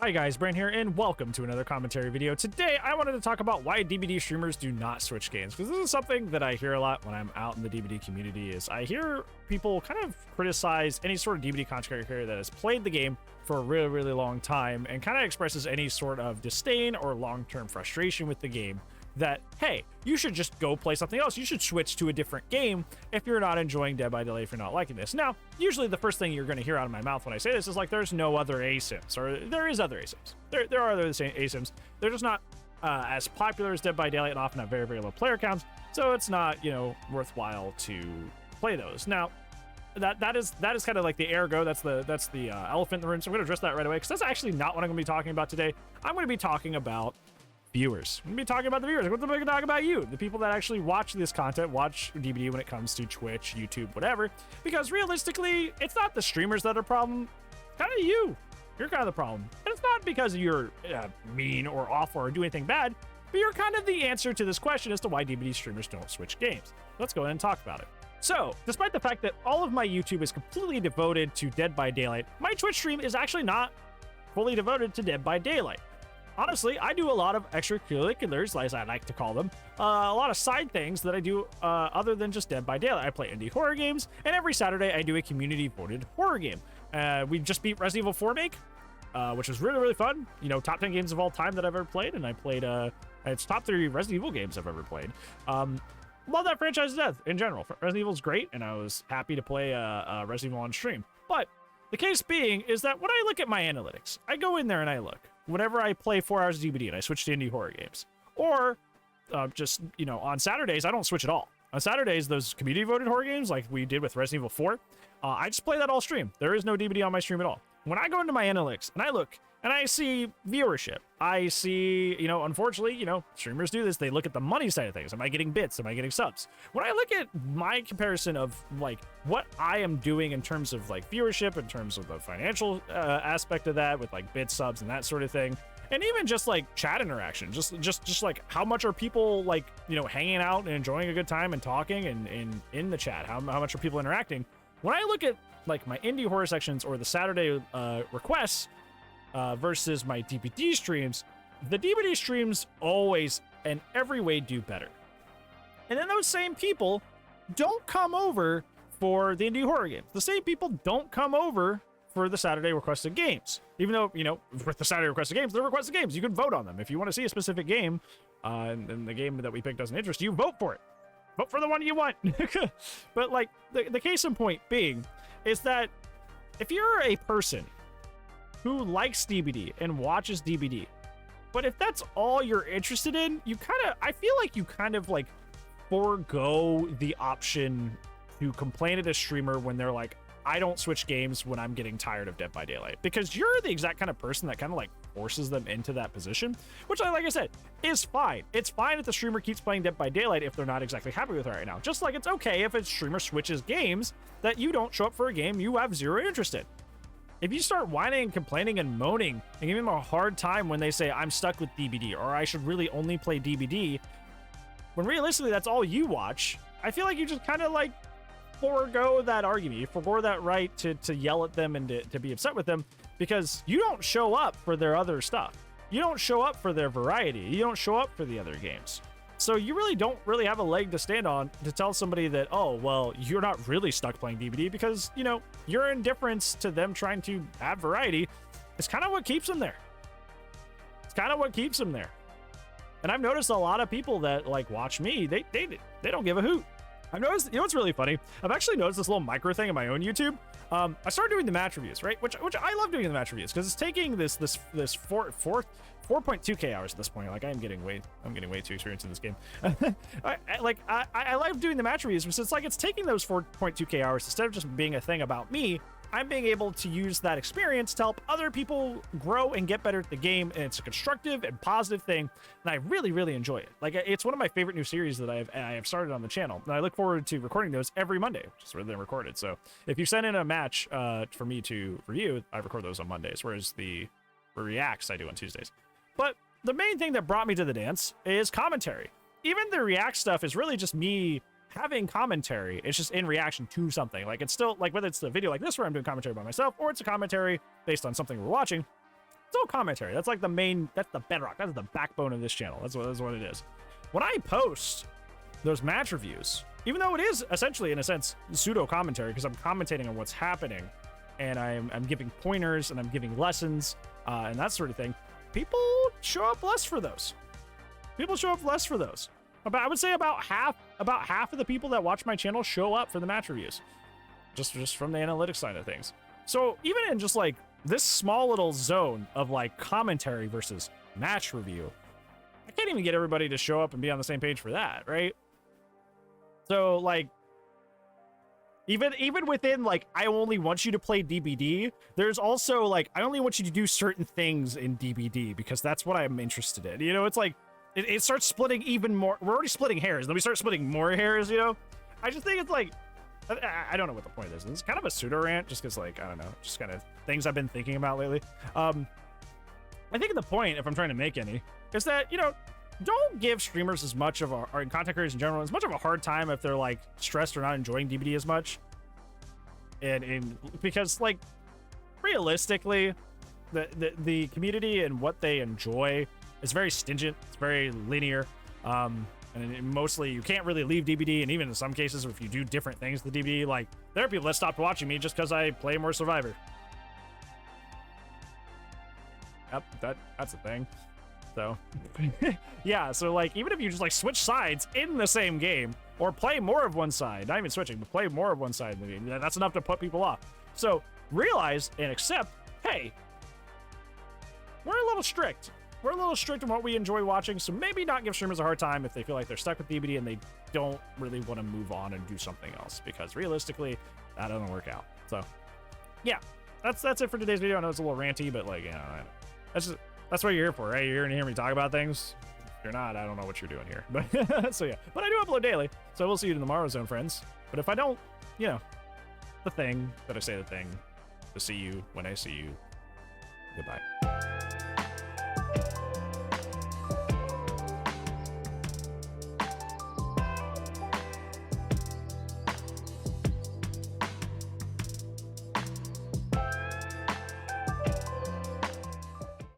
Hi guys, Brand here, and welcome to another commentary video. Today, I wanted to talk about why DBD streamers do not switch games, because this is something that I hear a lot when I'm out in the DBD community. Is I hear people kind of criticize any sort of DBD content creator that has played the game for a really, really long time and kind of expresses any sort of disdain or long-term frustration with the game. That, hey, you should just go play something else. You should switch to a different game if you're not enjoying Dead by Daylight, if you're not liking this. Now, usually the first thing you're going to hear out of my mouth when I say this is like, there's no other ASIMs, or there is other ASIMs. There are other ASIMs. They're just not as popular as Dead by Daylight and often have very, very low player counts, so it's not, worthwhile to play those. Now, that is kind of like the ergo. That's the elephant in the room. So I'm going to address that right away, because that's actually not what I'm going to be talking about today. I'm going to be talking about viewers. I'm going to be talking about the viewers. I'm going to talk about you, the people that actually watch this content, watch DBD when it comes to Twitch, YouTube, whatever. Because realistically, it's not the streamers that are the problem. It's kind of you. You're kind of the problem. And it's not because you're mean or awful or do anything bad, but you're kind of the answer to this question as to why DBD streamers don't switch games. Let's go ahead and talk about it. So, despite the fact that all of my YouTube is completely devoted to Dead by Daylight, my Twitch stream is actually not fully devoted to Dead by Daylight. Honestly, I do a lot of extracurriculars, as I like to call them, a lot of side things that I do other than just Dead by Daylight. I play indie horror games, and every Saturday I do a community-voted horror game. We just beat Resident Evil 4 Make, which was really, really fun. Top 10 games of all time that I've ever played, and I played, it's top 3 Resident Evil games I've ever played. Love that franchise to death in general. Resident Evil's great, and I was happy to play Resident Evil on stream. But the case being is that when I look at my analytics, I go in there and I look. Whenever I play 4 hours of DBD and I switch to indie horror games, or just, on Saturdays, I don't switch at all. On Saturdays, those community voted horror games like we did with Resident Evil 4, I just play that all stream. There is no DBD on my stream at all. When I go into my analytics and I look and I see viewership, I see, unfortunately, streamers do this. They look at the money side of things. Am I getting bits? Am I getting subs? When I look at my comparison of like what I am doing in terms of like viewership, in terms of the financial aspect of that with like bits, subs, and that sort of thing, and even just like chat interaction, just like how much are people like, hanging out and enjoying a good time and talking and in the chat, how much are people interacting? When I look at like my indie horror sections or the Saturday requests, versus my DBD streams, the DBD streams always in every way do better. And then those same people don't come over for the indie horror games. The same people don't come over for the Saturday requested games. Even though, with the Saturday requested games, they're requested games. You can vote on them. If you want to see a specific game, and the game that we pick doesn't interest you, vote for it. Vote for the one you want. But like, the case in point being is that if you're a person who likes DBD and watches DBD, but if that's all you're interested in, I feel like you kind of like forego the option to complain at a streamer when they're like, I don't switch games when I'm getting tired of Dead by Daylight, because you're the exact kind of person that kind of like forces them into that position, which, like I said, is fine. It's fine if the streamer keeps playing Dead by Daylight if they're not exactly happy with it right now. Just like it's okay if a streamer switches games that you don't show up for a game you have zero interest in. If you start whining and complaining and moaning and giving them a hard time when they say, I'm stuck with DBD, or I should really only play DBD, when realistically that's all you watch, I feel like you just kind of like forego that argument. You forego that right to yell at them and to be upset with them, because you don't show up for their other stuff. You don't show up for their variety. You don't show up for the other games. So you really don't really have a leg to stand on to tell somebody that, oh, well, you're not really stuck playing DBD because, your indifference to them trying to have variety is kind of what keeps them there. It's kind of what keeps them there. And I've noticed a lot of people that like watch me, they don't give a hoot. I've noticed, what's really funny? I've actually noticed this little micro thing in my own YouTube. I started doing the match reviews, right? Which I love doing the match reviews because it's taking this 4.2k hours at this point. Like I'm getting way too experienced in this game. I love doing the match reviews because it's like it's taking those 4.2k hours instead of just being a thing about me. I'm being able to use that experience to help other people grow and get better at the game, and it's a constructive and positive thing, and I really, really enjoy it. Like, it's one of my favorite new series that I have started on the channel, and I look forward to recording those every Monday, which is where they're recorded. So if you send in a match for me to review, I record those on Mondays, whereas the reacts I do on Tuesdays. But the main thing that brought me to the dance is commentary. Even the react stuff is really just me having commentary. It's just in reaction to something. Like, it's still like, whether it's the video like this where I'm doing commentary by myself, or it's a commentary based on something we're watching, It's all commentary. That's like the main, that's the bedrock. That's the backbone of this channel. That's what it is. When I post those match reviews, even though it is essentially, in a sense, pseudo commentary, because I'm commentating on what's happening, and I'm giving pointers and I'm giving lessons and that sort of thing, people show up less for those. People show up less for those. I would say about half of the people that watch my channel show up for the match reviews, just from the analytics side of things. So even in just like this small little zone of like commentary versus match review, I can't even get everybody to show up and be on the same page for that, right? So like, even within like, I only want you to play DBD, there's also like, I only want you to do certain things in DBD because that's what I'm interested in. You know, it's like, it starts splitting even more. We're already splitting hairs, then we start splitting more hairs, you know? I just think it's like, I don't know what the point is. It's kind of a pseudo rant just because like, I don't know, just kind of things I've been thinking about lately. I think the point, if I'm trying to make any, is that, you know, don't give streamers as much of or content creators in general as much of a hard time if they're like stressed or not enjoying DBD as much. And because like realistically, the community and what they enjoy is very stingent. It's very linear. And mostly you can't really leave DBD, and even in some cases, if you do different things to DBD, like there are people that stopped watching me just because I play more Survivor. Yep, that's a thing. So yeah, so like even if you just like switch sides in the same game or play more of one side, not even switching, but play more of one side in the game, that's enough to put people off. So realize and accept, hey, we're a little strict. We're a little strict on what we enjoy watching, so maybe not give streamers a hard time if they feel like they're stuck with DBD and they don't really want to move on and do something else, because realistically, that doesn't work out. So yeah, that's it for today's video. I know it's a little ranty, but like, you know, that's what you're here for, right? You're here to hear me talk about things. If you're not, I don't know what you're doing here. But so yeah, but I do upload daily, so we'll see you in tomorrow, zone friends. But if I don't, you know, the thing that I say the thing, to see you when I see you. Goodbye.